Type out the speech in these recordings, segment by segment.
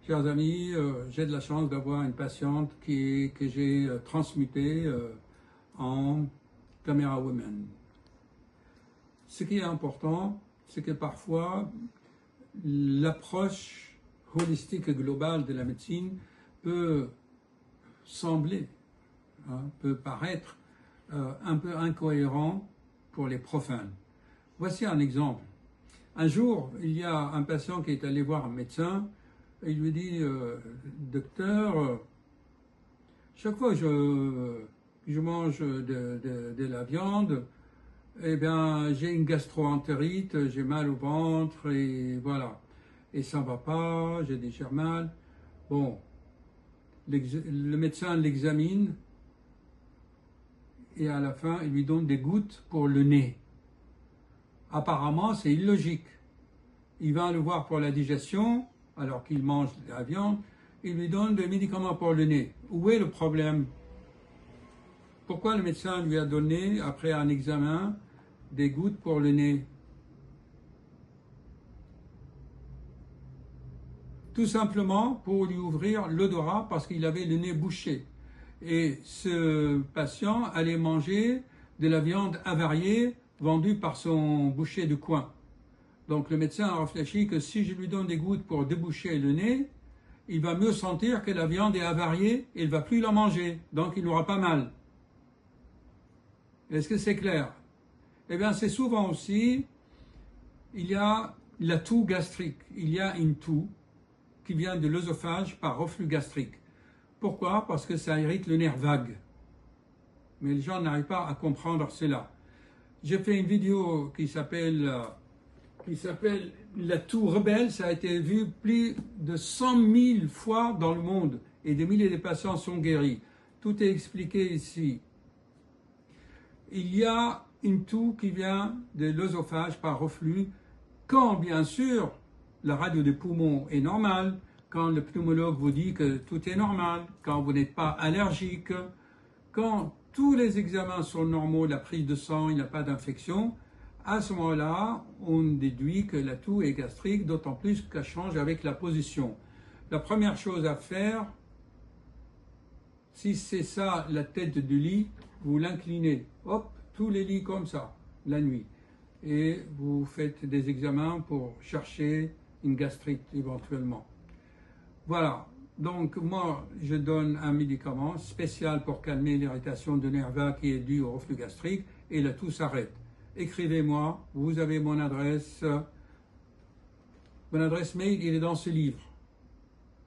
Chers amis, j'ai de la chance d'avoir une patiente que j'ai transmutée en Camera Women. Ce qui est important, c'est que parfois, l'approche holistique et globale de la médecine peut sembler, peut paraître un peu incohérent pour les profanes. Voici un exemple. Un jour, il y a un patient qui est allé voir un médecin et il lui dit docteur, chaque fois que je mange de la viande, eh bien, j'ai une gastro-entérite, j'ai mal au ventre et voilà. Et ça ne va pas, j'ai déjà mal. Bon, le médecin l'examine et à la fin, il lui donne des gouttes pour le nez. Apparemment, c'est illogique. Il va le voir pour la digestion, alors qu'il mange de la viande, il lui donne des médicaments pour le nez. Où est le problème? Pourquoi le médecin lui a donné, après un examen, des gouttes pour le nez? Tout simplement pour lui ouvrir l'odorat parce qu'il avait le nez bouché. Et ce patient allait manger de la viande avariée vendue par son boucher de coin. Donc le médecin a réfléchi que si je lui donne des gouttes pour déboucher le nez, il va mieux sentir que la viande est avariée et il ne va plus la manger. Donc il n'aura pas mal. Est-ce que c'est clair? Eh bien c'est souvent aussi, il y a la toux gastrique. Il y a une toux qui vient de l'œsophage par reflux gastrique. Pourquoi? Parce que ça irrite le nerf vague. Mais les gens n'arrivent pas à comprendre cela. J'ai fait une vidéo qui s'appelle La toux rebelle. Ça a été vu plus de 100 000 fois dans le monde et des milliers de patients sont guéris. Tout est expliqué ici. Il y a une toux qui vient de l'œsophage par reflux quand, bien sûr, la radio des poumons est normale, quand le pneumologue vous dit que tout est normal, quand vous n'êtes pas allergique, quand tous les examens sont normaux, la prise de sang, il n'y a pas d'infection, à ce moment-là, on déduit que la toux est gastrique, d'autant plus qu'elle change avec la position. La première chose à faire, si c'est ça la tête du lit, vous l'inclinez, hop, tous les lits comme ça, la nuit. Et vous faites des examens pour chercher une gastrite éventuellement. Voilà, donc moi je donne un médicament spécial pour calmer l'irritation de nerf vague qui est due au reflux gastrique et la toux s'arrête. Écrivez-moi, vous avez mon adresse mail, il est dans ce livre,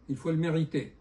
il faut le mériter.